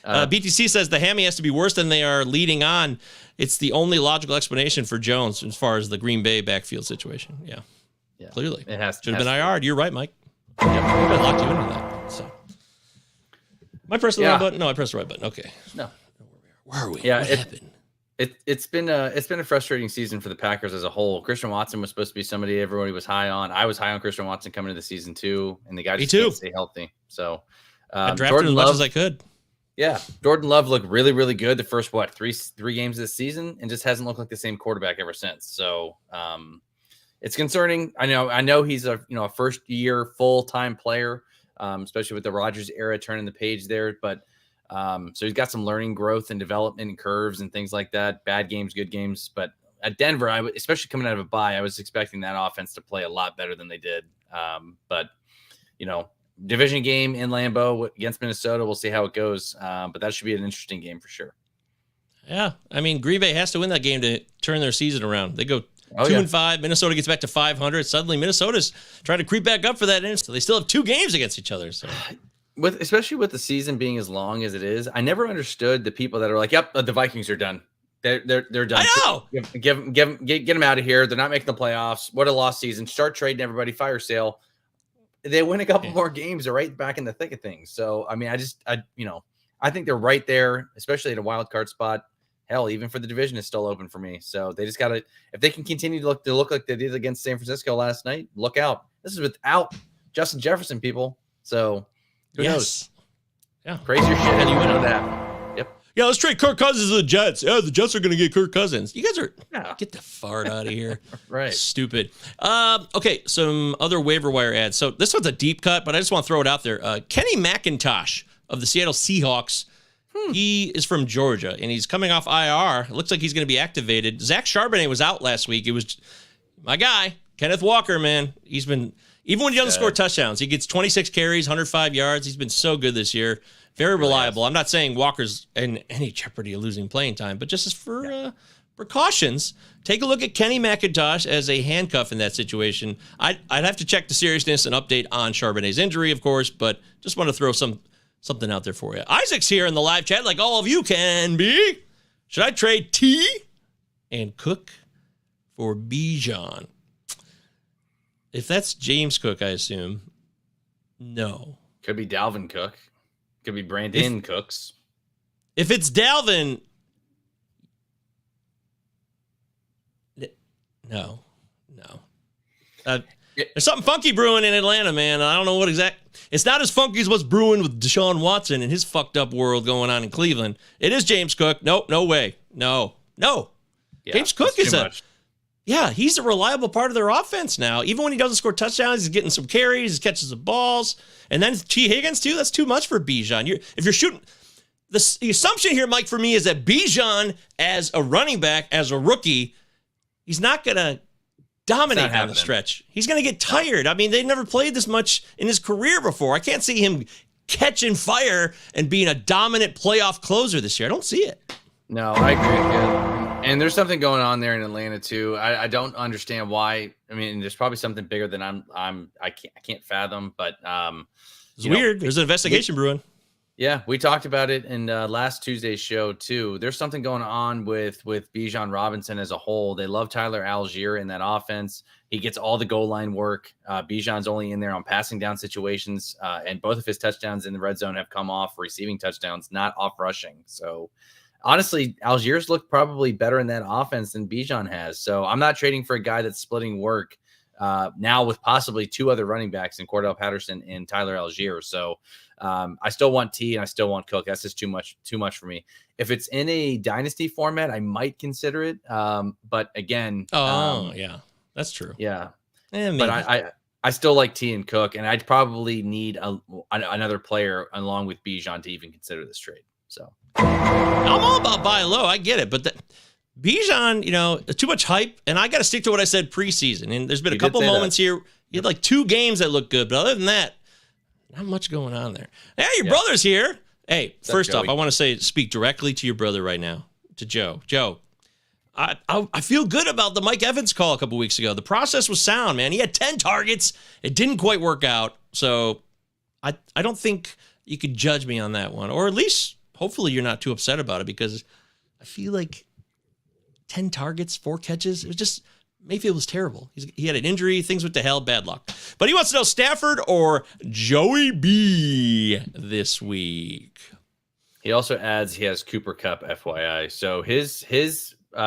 BTC says the hammy has to be worse than they are leading on. It's the only logical explanation for Jones as far as the Green Bay backfield situation. Yeah. Clearly. It has should have been IR'd. You're right, Mike. Yep, I locked you into that. So, am I pressed the wrong button? No, I pressed the right button. Okay. No. Where are we? Yeah, what happened? It's been a frustrating season for the Packers as a whole. Christian Watson was supposed to be somebody everybody was high on. I was high on Christian Watson coming into the season too, and the guy just can't stay healthy. So I drafted as much as I could. Yeah, Jordan Love looked really, really good the first three games this season, and just hasn't looked like the same quarterback ever since. So it's concerning. I know he's a first year full-time player, especially with the Rodgers era turning the page there. But so he's got some learning growth and development and curves and things like that. Bad games, good games. But at Denver, especially coming out of a bye, I was expecting that offense to play a lot better than they did. But division game in Lambeau against Minnesota. We'll see how it goes. But that should be an interesting game for sure. Yeah. I mean, Green Bay has to win that game to turn their season around. They go 2-5. Minnesota gets back to 500. Suddenly Minnesota's trying to creep back up for that instant. They still have 2 games against each other. So especially with the season being as long as it is, I never understood the people that are like, "Yep, the Vikings are done. They're done. I know. Get them out of here. They're not making the playoffs. What a lost season. Start trading everybody. Fire sale. They win a couple more games. They're right back in the thick of things. So I mean, I think they're right there, especially at a wild card spot. Hell, even for the division is still open for me. So they just got to, if they can continue to look like they did against San Francisco last night, look out. This is without Justin Jefferson, people. So who knows? Yeah. Crazier shit. And you would know that. Yep. Yeah, let's trade Kirk Cousins to the Jets. Yeah, the Jets are going to get Kirk Cousins. You guys are, get the fart out of here. Right. Stupid. Okay, some other waiver wire ads. So this one's a deep cut, but I just want to throw it out there. Kenny McIntosh of the Seattle Seahawks. He is from Georgia, and he's coming off IR. It looks like he's going to be activated. Zach Charbonnet was out last week. It was my guy, Kenneth Walker, man. He's been, even when he doesn't score touchdowns, he gets 26 carries, 105 yards. He's been so good this year. Very reliable. I'm not saying Walker's in any jeopardy of losing playing time, but just as for precautions, take a look at Kenny McIntosh as a handcuff in that situation. I'd have to check the seriousness and update on Charbonnet's injury, of course, but just want to throw something out there for you. Isaac's here in the live chat, like all of you can be. Should I trade T and Cook for Bijan? If that's James Cook, I assume, no. Could be Dalvin Cook. Could be Brandon Cooks. If it's Dalvin, no. There's something funky brewing in Atlanta, man. I don't know what it's not as funky as what's brewing with Deshaun Watson and his fucked up world going on in Cleveland. It is James Cook. Nope, no way. No. Yeah, James Cook is he's a reliable part of their offense now. Even when he doesn't score touchdowns, he's getting some carries, he catches some balls. And then T. Higgins, too, that's too much for Bijan. If you're shooting, the assumption here, Mike, for me is that Bijan as a running back, as a rookie, he's not going to dominate down the stretch. He's going to get tired. I mean, they've never played this much in his career before. I can't see him catching fire and being a dominant playoff closer this year. I don't see it. No, I agree with you. And there's something going on there in Atlanta too. I don't understand why. I mean, there's probably something bigger than I can't fathom. But it's weird. There's an investigation brewing. Yeah, we talked about it in last Tuesday's show too. There's something going on with Bijan Robinson as a whole. They love Tyler Algier in that offense. He gets all the goal line work. Bijan's only in there on passing down situations, and both of his touchdowns in the red zone have come off receiving touchdowns, not off rushing. So honestly, Algier's looked probably better in that offense than Bijan has. So I'm not trading for a guy that's splitting work now with possibly two other running backs in Cordell Patterson and Tyler Algier. So I still want T and I still want Cook. That's just too much for me. If it's in a dynasty format, I might consider it. But again, yeah, that's true. Yeah. But I still like T and Cook, and I'd probably need another player along with Bijan to even consider this trade. So I'm all about buy low. I get it. But Bijan, too much hype. And I got to stick to what I said preseason. And there's been a couple moments here. You had like 2 games that look good. But other than that, not much going on there. Hey, your brother's here. Hey, first off, I want to speak directly to your brother right now, to Joe. Joe, I feel good about the Mike Evans call a couple weeks ago. The process was sound, man. He had 10 targets. It didn't quite work out. So I don't think you could judge me on that one. Or at least, hopefully, you're not too upset about it, because I feel like 10 targets, 4 catches, it was just, Mayfield was terrible. He had an injury, things went to hell, bad luck. But he wants to know Stafford or Joey B this week. He also adds he has Cooper Kupp, FYI. So his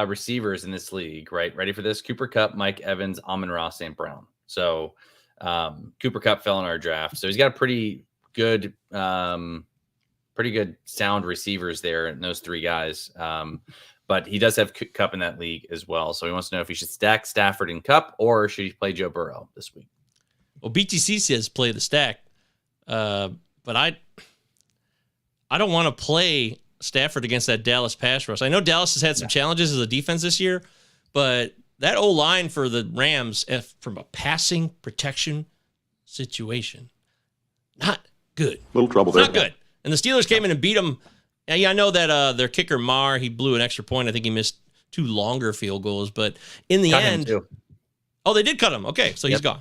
receivers in this league, right? Ready for this? Cooper Kupp, Mike Evans, Amon-Ra, St. Brown. So Cooper Kupp fell in our draft. So he's got a pretty good sound receivers there in those 3 guys. But he does have Kupp in that league as well. So he wants to know if he should stack Stafford and Kupp or should he play Joe Burrow this week? Well, BTC says play the stack. But I don't want to play Stafford against that Dallas pass rush. I know Dallas has had some challenges as a defense this year, but that O-line for the Rams, from a passing protection situation, not good. Little trouble there. Not good. And the Steelers came in and beat them. Yeah, I know that their kicker, Mar, he blew an extra point. I think he missed 2 longer field goals. But in the end... Oh, they did cut him. Okay, so he's gone.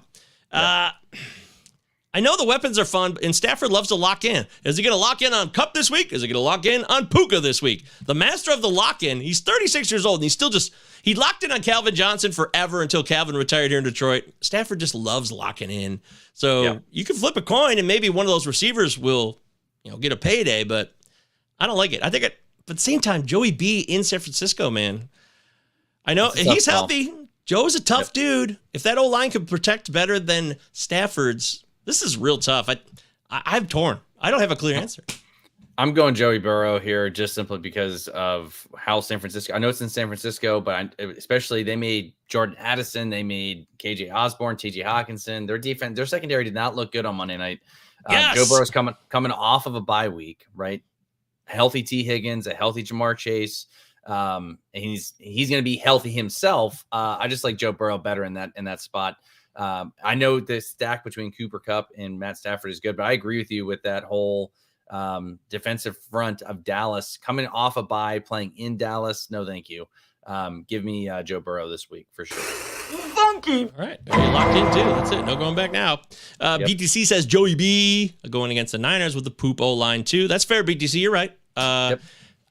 I know the weapons are fun, and Stafford loves to lock in. Is he going to lock in on Kupp this week? Is he going to lock in on Puka this week? The master of the lock-in, he's 36 years old, and he's still he locked in on Calvin Johnson forever until Calvin retired here in Detroit. Stafford just loves locking in. So you can flip a coin, and maybe one of those receivers will, get a payday, but I don't like it. But at the same time, Joey B in San Francisco, man. I know, and he's healthy. Joe's a tough dude. If that O-line could protect better than Stafford's, this is real tough. I'm torn. I don't have a clear answer. I'm going Joey Burrow here just simply because of how San Francisco. I know it's in San Francisco, but especially they made Jordan Addison, they made KJ Osborne, TJ Hawkinson. Their defense, their secondary did not look good on Monday night. Yes. Joe Burrow's coming off of a bye week, right? Healthy T. Higgins, a healthy Jamar Chase. And he's going to be healthy himself. I just like Joe Burrow better in that spot. I know the stack between Cooper Kupp and Matt Stafford is good, but I agree with you with that whole defensive front of Dallas coming off a bye, playing in Dallas. No, thank you. Give me Joe Burrow this week for sure. Funky. All right. You're locked in too. That's it. No going back now. BTC says Joey B going against the Niners with the poop O-line too. That's fair, BTC. You're right. I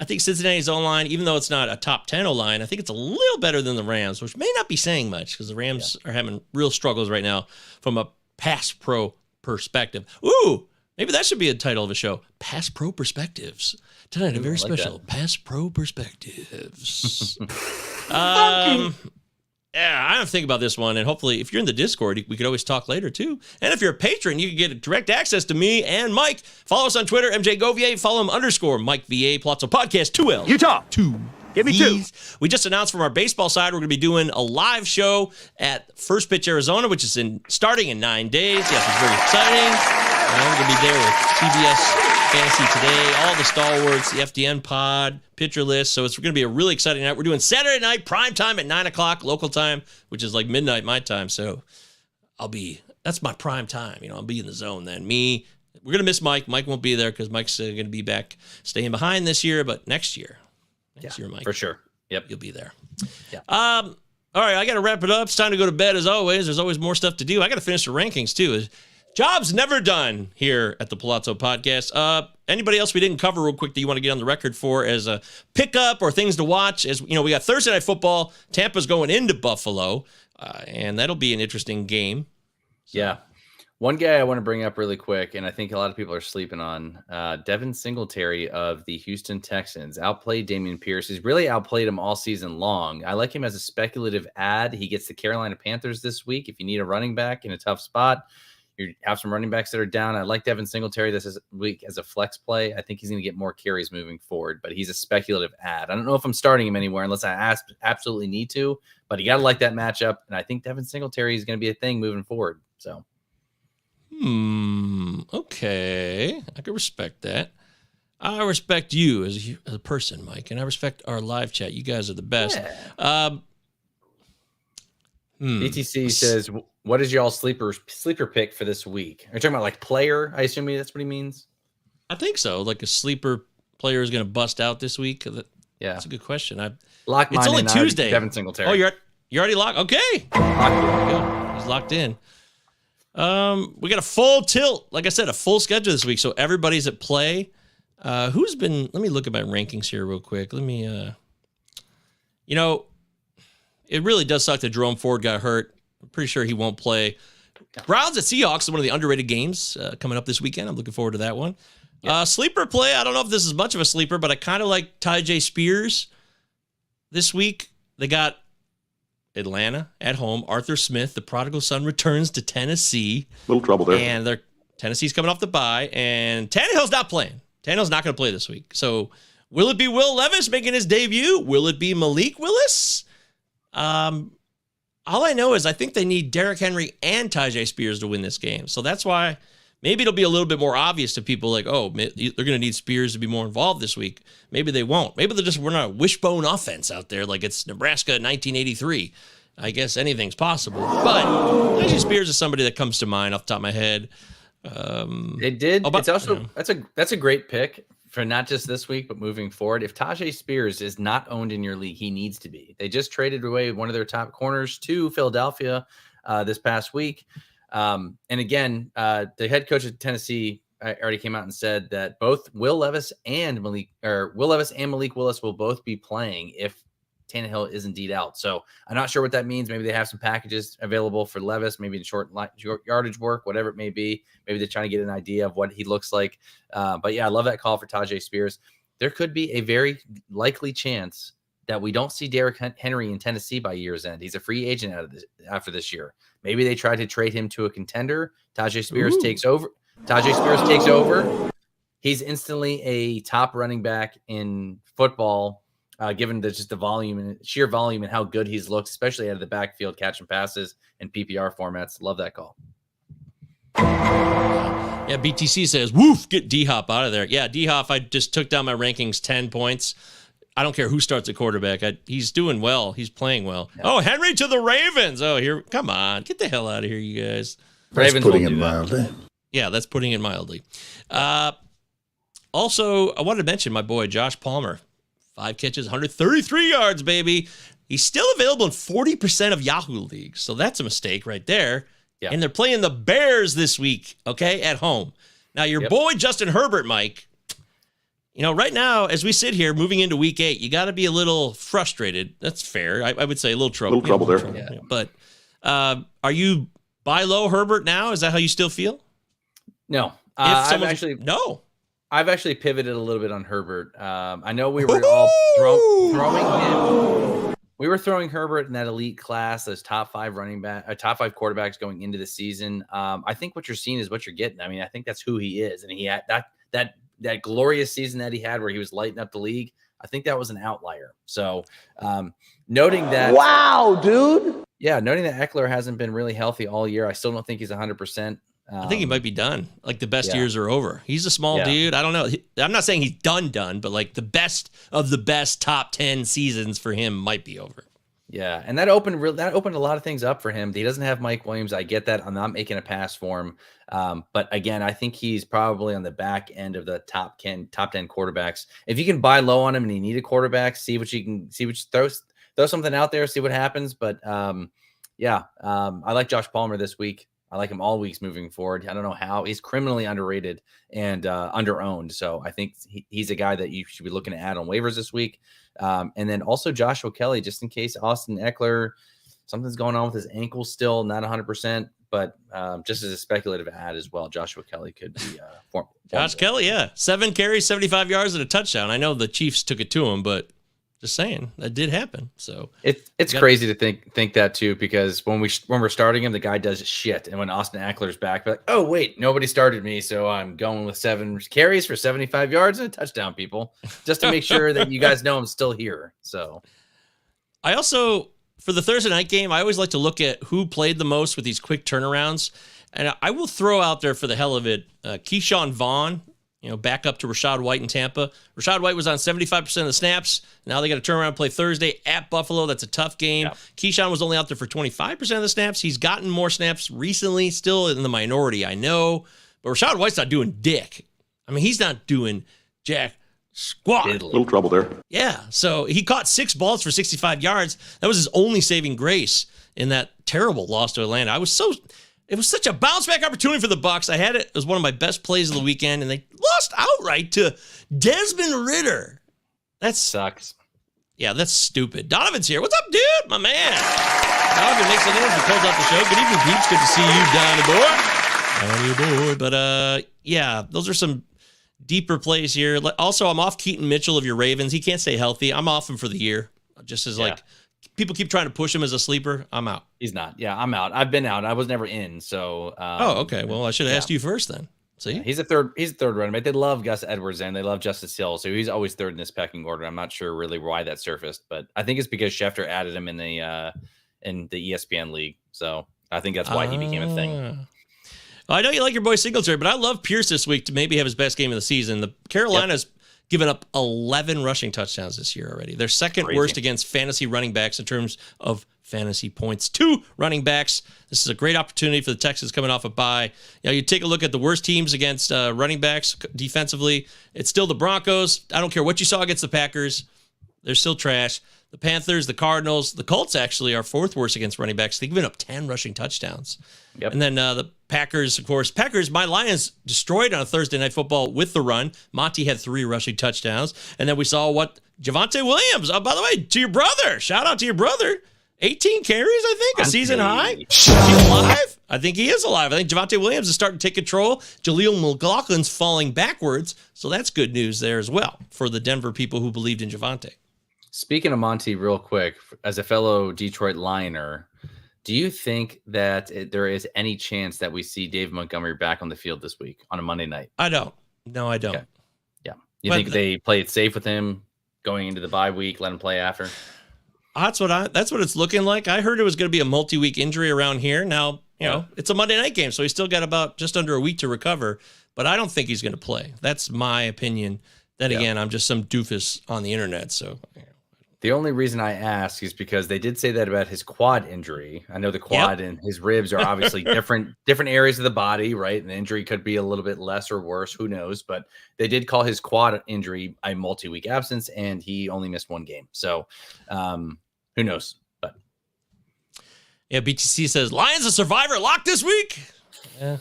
think Cincinnati's O-line, even though it's not a top 10 O-line, I think it's a little better than the Rams, which may not be saying much because the Rams are having real struggles right now from a pass pro perspective. Ooh, maybe that should be a title of a show. Pass pro perspectives. Tonight, a very special pass pro perspectives. Yeah, I don't think about this one, and hopefully, if you're in the Discord, we could always talk later, too. And if you're a patron, you can get direct access to me and Mike. Follow us on Twitter, MJ Govier. Follow him _Mike VA, Palazzo Podcast, 2L. Utah. 2 Give me two. We just announced from our baseball side, we're going to be doing a live show at First Pitch Arizona, which is starting in 9 days. Yes, it's very exciting. We're going to be there with TBS Fantasy Today, all the stalwarts, the FDN pod, pitcher list. So it's going to be a really exciting night. We're doing Saturday night, prime time at 9 o'clock local time, which is like midnight my time. So that's my prime time. I'll be in the zone then. We're going to miss Mike. Mike won't be there because Mike's going to be back staying behind this year, but next year, Mike. For sure. Yep. You'll be there. Yeah. All right, I got to wrap it up. It's time to go to bed as always. There's always more stuff to do. I got to finish the rankings too. Job's never done here at the Palazzo Podcast. Anybody else we didn't cover real quick that you want to get on the record for as a pickup or things to watch? As we got Thursday Night Football. Tampa's going into Buffalo, and that'll be an interesting game. So. Yeah. One guy I want to bring up really quick, and I think a lot of people are sleeping on, Devin Singletary of the Houston Texans outplayed Dameon Pierce. He's really outplayed him all season long. I like him as a speculative ad. He gets the Carolina Panthers this week. If you need a running back in a tough spot, you have some running backs that are down. I like Devin Singletary this week as a flex play. I think he's going to get more carries moving forward, but he's a speculative ad. I don't know if I'm starting him anywhere unless I absolutely need to, but you got to like that matchup. And I think Devin Singletary is going to be a thing moving forward. So. Okay. I can respect that. I respect you as a person, Mike, and I respect our live chat. You guys are the best. Yeah. BTC says, what is y'all sleeper pick for this week? Are you talking about like player? I assume that's what he means. I think so. Like a sleeper player is going to bust out this week. Yeah. That's a good question. It's only Tuesday. Devin Singletary. Oh, you already locked? Okay. He's locked in. We got a full tilt. Like I said, a full schedule this week. So everybody's at play. Let me look at my rankings here real quick. Let me, it really does suck that Jerome Ford got hurt. I'm pretty sure he won't play. Browns at Seahawks is one of the underrated games coming up this weekend. I'm looking forward to that one. Yep. Sleeper play, I don't know if this is much of a sleeper, but I kind of like Tyjae Spears this week. They got Atlanta at home. Arthur Smith, the prodigal son, returns to Tennessee. Little trouble there. And Tennessee's coming off the bye, and Tannehill's not playing. Tannehill's not going to play this week. So will it be Will Levis making his debut? Will it be Malik Willis? All I know is I think they need Derrick Henry and Tyjae Spears to win this game. So that's why maybe it'll be a little bit more obvious to people like, oh, they're going to need Spears to be more involved this week. Maybe they won't. Maybe we're not a wishbone offense out there like it's Nebraska 1983. I guess anything's possible. But Tyjae Spears is somebody that comes to mind off the top of my head. That's a great pick for not just this week, but moving forward. If Tyjae Spears is not owned in your league, he needs to be. They just traded away one of their top corners to Philadelphia this past week. And again, the head coach of Tennessee already came out and said that both Will Levis and Malik Willis will both be playing if Tannehill is indeed out. So I'm not sure what that means. Maybe they have some packages available for Levis, maybe in short yardage work, whatever it may be. Maybe they're trying to get an idea of what he looks like. But yeah, I love that call for Tajay Spears. There could be a very likely chance that we don't see Derrick Henry in Tennessee by year's end. He's a free agent after this year. Maybe they try to trade him to a contender. Tajay Spears takes over. He's instantly a top running back in football, given just the volume and sheer volume and how good he's looked, especially out of the backfield, catching passes and PPR formats. Love that call. Yeah, BTC says, woof, get D-Hop out of there. Yeah, D-Hop, I just took down my rankings 10 points. I don't care who starts at quarterback. He's doing well. He's playing well. Yeah. Oh, Henry to the Ravens. Oh, here, come on. Get the hell out of here, you guys. Ravens putting it mildly. Yeah, that's putting it mildly. Also, I wanted to mention my boy, Josh Palmer. 5 catches, 133 yards, baby. He's still available in 40% of Yahoo leagues, so that's a mistake right there. Yeah. And they're playing the Bears this week, okay, at home. Now, your boy, Justin Herbert, Mike, right now, as we sit here moving into week 8, you got to be a little frustrated. That's fair. I would say a little trouble. There. Yeah. But are you buy low Herbert now? Is that how you still feel? No. I've actually pivoted a little bit on Herbert. I know we were all throwing him. We were throwing Herbert in that elite class, those top 5 quarterbacks going into the season. I think what you're seeing is what you're getting. I mean, I think that's who he is, and he had that glorious season that he had where he was lighting up the league. I think that was an outlier. So, noting that, wow, dude. Yeah, noting that Eckler hasn't been really healthy all year. I still don't think he's 100%. I think he might be done. Like the best years are over. He's a small dude. I don't know. I'm not saying he's done, but like the best of the best top 10 seasons for him might be over. Yeah, and that opened a lot of things up for him. He doesn't have Mike Williams. I get that. I'm not making a pass for him. But again, I think he's probably on the back end of the top 10 quarterbacks. If you can buy low on him and you need a quarterback, throw something out there, see what happens. But I like Josh Palmer this week. I like him all weeks moving forward. I don't know how. He's criminally underrated and under-owned. So I think he's a guy that you should be looking to add on waivers this week. And then also Joshua Kelly, just in case Austin Eckler, something's going on with his ankle still, not 100%, but just as a speculative ad as well, Joshua Kelly could be Josh Kelly, yeah. 7 carries, 75 yards, and a touchdown. I know the Chiefs took it to him, but just saying that did happen. So it's crazy to think that too, because when we're starting him, the guy does shit, and when Austin Eckler's back, we're like, oh wait, nobody started me, so I'm going with 7 carries for 75 yards and a touchdown, people, just to make sure that you guys know I'm still here. So I also, for the Thursday night game, I always like to look at who played the most with these quick turnarounds, and I will throw out there for the hell of it, Keyshawn Vaughn. Back up to Rachaad White in Tampa. Rachaad White was on 75% of the snaps. Now they got to turn around and play Thursday at Buffalo. That's a tough game. Yeah. Keyshawn was only out there for 25% of the snaps. He's gotten more snaps recently, still in the minority, I know. But Rachaad White's not doing dick. I mean, he's not doing jack squat. A little trouble there. Yeah, so he caught 6 balls for 65 yards. That was his only saving grace in that terrible loss to Atlanta. It was such a bounce back opportunity for the Bucs. I had it as one of my best plays of the weekend, and they lost outright to Desmond Ridder. That sucks. Yeah, that's stupid. Donovan's here. What's up, dude? My man. Donovan makes it in as he close out the show. Good evening, peeps. Good to see you, Donnie boy. But yeah, those are some deeper plays here. Also, I'm off Keaton Mitchell of your Ravens. He can't stay healthy. I'm off him for the year. Just as people keep trying to push him as a sleeper. I'm out. He's not. Yeah, I'm out. I've been out. I was never in. So. Okay. Well, I should have asked you first then. See, he's a third running back. They love Gus Edwards and they love Justice Hill, so he's always third in this pecking order. I'm not sure really why that surfaced, but I think it's because Schefter added him in the ESPN league. So I think that's why he became a thing. Well, I know you like your boy Singletary, but I love Pierce this week to maybe have his best game of the season. The Carolina's given up 11 rushing touchdowns this year already. They're second worst against fantasy running backs in terms of fantasy points. 2 running backs. This is a great opportunity for the Texans coming off a bye. You take a look at the worst teams against running backs defensively. It's still the Broncos. I don't care what you saw against the Packers. They're still trash. The Panthers, the Cardinals, the Colts actually are fourth worst against running backs. They've given up 10 rushing touchdowns. Yep. And then the Packers, of course. My Lions destroyed on a Thursday Night Football with the run. Monty had 3 rushing touchdowns. And then we saw what Javonte Williams, by the way, to your brother. Shout out to your brother. 18 carries, I think, a season high. Is he alive? I think he is alive. I think Javonte Williams is starting to take control. Jaleel McLaughlin's falling backwards. So that's good news there as well for the Denver people who believed in Javonte. Speaking of Monty, real quick, as a fellow Detroit Lioner, do you think that there is any chance that we see Dave Montgomery back on the field this week on a Monday night? I don't. No, I don't. Okay. Yeah. You think they play it safe with him going into the bye week, let him play after? That's what it's looking like. I heard it was going to be a multi-week injury around here. Now, you know, it's a Monday night game, so he's still got about just under a week to recover, but I don't think he's going to play. That's my opinion. Then again, I'm just some doofus on the internet, so... The only reason I ask is because they did say that about his quad injury. I know the quad and his ribs are obviously different areas of the body, right? And the injury could be a little bit less or worse, who knows? But they did call his quad injury a multi-week absence, and he only missed 1 game. So who knows? But yeah, BTC says Lions a survivor lock this week. Yeah,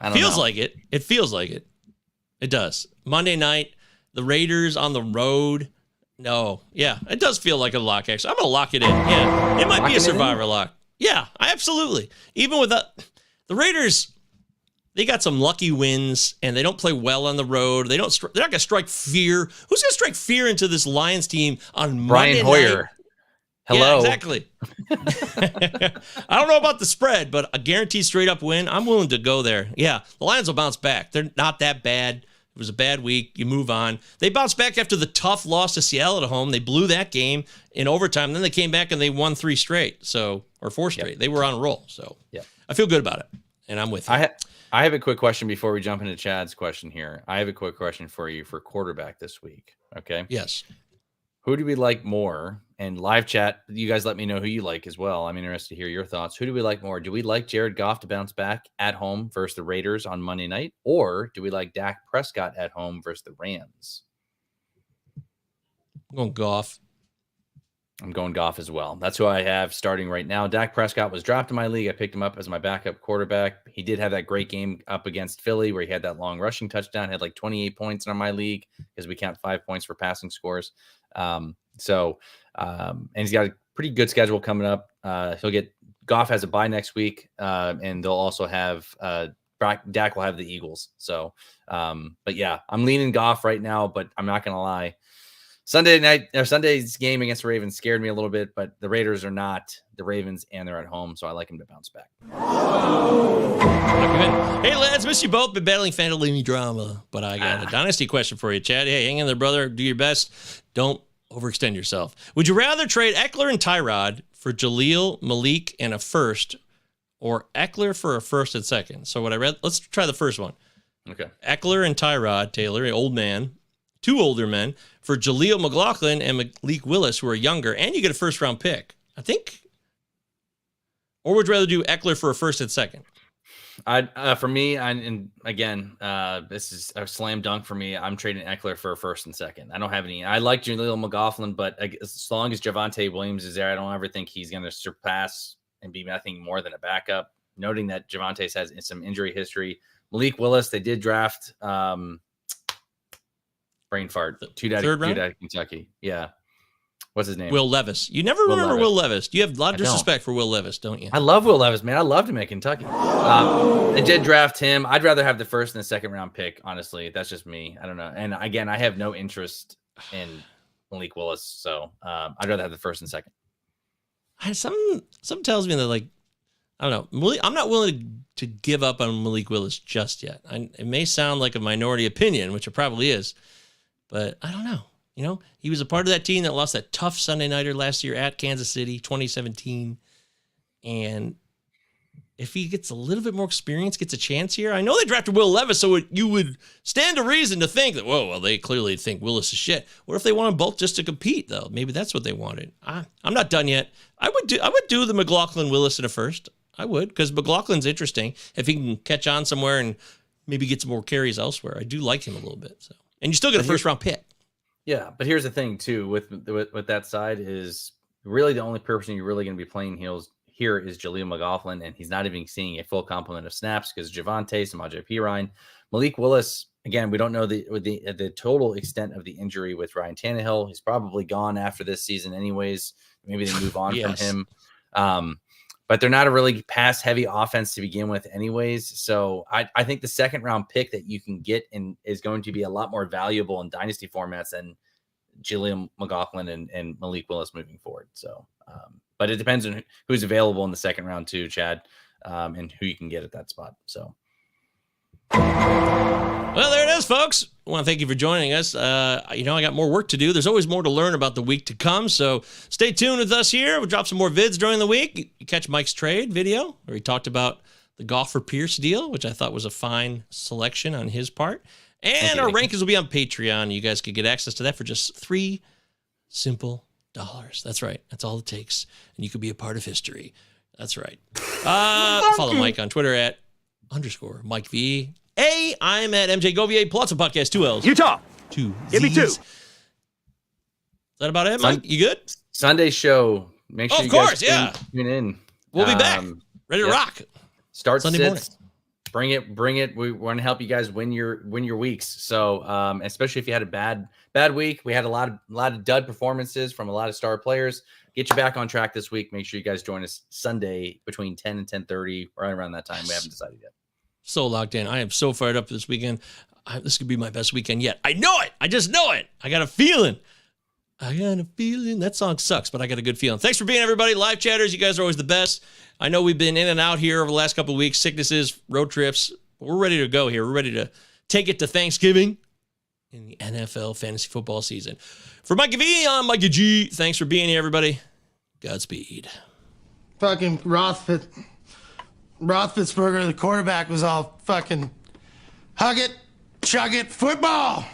I don't know. Like it. It feels like it. It does. Monday night, the Raiders on the road. No, yeah, it does feel like a lock, actually. I'm going to lock it in. Yeah, it might be a survivor lock. Yeah, absolutely. Even with the Raiders, they got some lucky wins, and they don't play well on the road. They're not going to strike fear. Who's going to strike fear into this Lions team on Monday Hoyer. night? Hello. Yeah, exactly. I don't know about the spread, but a guaranteed straight-up win, I'm willing to go there. Yeah, the Lions will bounce back. They're not that bad. It was a bad week. You move on. They bounced back after the tough loss to Seattle at home. They blew that game in overtime. Then they came back and they won 3 straight, or 4 straight. Yep. They were on a roll. So I feel good about it, and I'm with you. I have a quick question before we jump into Chad's question here. I have a quick question for you for quarterback this week. Okay. Yes. Who do we like more? And live chat, you guys let me know who you like as well. I'm interested to hear your thoughts. Who do we like more? Do we like Jared Goff to bounce back at home versus the Raiders on Monday night? Or do we like Dak Prescott at home versus the Rams? I'm going Goff. I'm going Goff as well. That's who I have starting right now. Dak Prescott was dropped in my league. I picked him up as my backup quarterback. He did have that great game up against Philly where he had that long rushing touchdown, had like 28 points in my league because we count 5 points for passing scores. And he's got a pretty good schedule coming up. Goff has a bye next week, and they'll also have Dak will have the Eagles. So, but yeah, I'm leaning Goff right now, but I'm not going to lie. Sunday's game against the Ravens scared me a little bit, but the Raiders are not the Ravens and they're at home. So I like him to bounce back. Hey lads, miss you both. Been battling family drama, but I got a dynasty question for you, Chad. Hey, hang in there, brother. Do your best. Don't overextend yourself. Would you rather trade Eckler and Tyrod for Jaleel, Malik, and a first, or Eckler for a first and second? So what I read, let's try the first one. Okay. Eckler and Tyrod Taylor, an old man, 2 older men, for Jaleel McLaughlin and Malik Willis, who are younger, and you get a first-round pick, I think. Or would you rather do Eckler for a first and second? For me, this is a slam dunk for me. I'm trading Eckler for a first and second. I don't have any. I like Jaleel McLaughlin, but as long as Javonte Williams is there, I don't ever think he's going to surpass and be nothing more than a backup. Noting that Javonte has some injury history. Malik Willis, they did draft. Brain fart. Two out of Kentucky. Yeah. What's his name? Will Levis. You never remember Will Levis. You have a lot of disrespect for Will Levis, don't you? I love Will Levis, man. I loved him at Kentucky. They did draft him. I'd rather have the first and the second round pick, honestly. That's just me. I don't know. And again, I have no interest in Malik Willis, so I'd rather have the first and second. Some tells me that, like, I don't know. I'm not willing to give up on Malik Willis just yet. It may sound like a minority opinion, which it probably is, but I don't know. You know, he was a part of that team that lost that tough Sunday nighter last year at Kansas City, 2017. And if he gets a little bit more experience, gets a chance here. I know they drafted Will Levis, so you would stand to reason to think that, they clearly think Willis is shit. What if they want them both just to compete, though? Maybe that's what they wanted. I'm not done yet. I would do the McLaughlin Willis in a first. I would, because McLaughlin's interesting. If he can catch on somewhere and maybe get some more carries elsewhere, I do like him a little bit. So, and you still get a first round pick. Yeah, but here's the thing too with that side is really the only person you're really going to be playing here is Jaleel McLaughlin, and he's not even seeing a full complement of snaps because Javonte, Samaje Perine, Malik Willis. Again, we don't know the total extent of the injury with Ryan Tannehill. He's probably gone after this season, anyways. Maybe they move on from him. But they're not a really pass-heavy offense to begin with anyways. So I think the second-round pick that you can get is going to be a lot more valuable in dynasty formats than Jaleel McLaughlin and Malik Willis moving forward. So, but it depends on who's available in the second round too, Chad, and who you can get at that spot. So. Well, there it is, folks. I want to thank you for joining us. I got more work to do. There's always more to learn about the week to come, so stay tuned with us here. We'll drop some more vids during the week. You catch Mike's trade video, where he talked about the Golfer Pierce deal, which I thought was a fine selection on his part. And our rankings will be on Patreon. You guys could get access to that for just $3 simple. That's right. That's all it takes. And you could be a part of history. That's right. Follow Mike on Twitter at _Mike V. I'm at MJ Govier. Plus a podcast, 2 L's. Utah. 2 Give me 2. Is that about it, Mike? You good? Sunday show. Make sure of you course, guys tune in. We'll be back. Ready to rock. Start Sunday sits. Morning. Bring it. We want to help you guys win your weeks. So, especially if you had a bad week, we had a lot of dud performances from a lot of star players. Get you back on track this week. Make sure you guys join us Sunday between 10 and 10:30, right around that time. We haven't decided yet. So locked in. I am so fired up for this weekend. This could be my best weekend yet. I know it. I just know it. I got a feeling. That song sucks, but I got a good feeling. Thanks for being everybody. Live chatters, you guys are always the best. I know we've been in and out here over the last couple of weeks, sicknesses, road trips. We're ready to go here. We're ready to take it to Thanksgiving in the NFL fantasy football season. For Mikey V, I'm Mikey G. Thanks for being here, everybody. Godspeed. Fucking Roethlisberger, the quarterback, was all fucking hug it, chug it, football.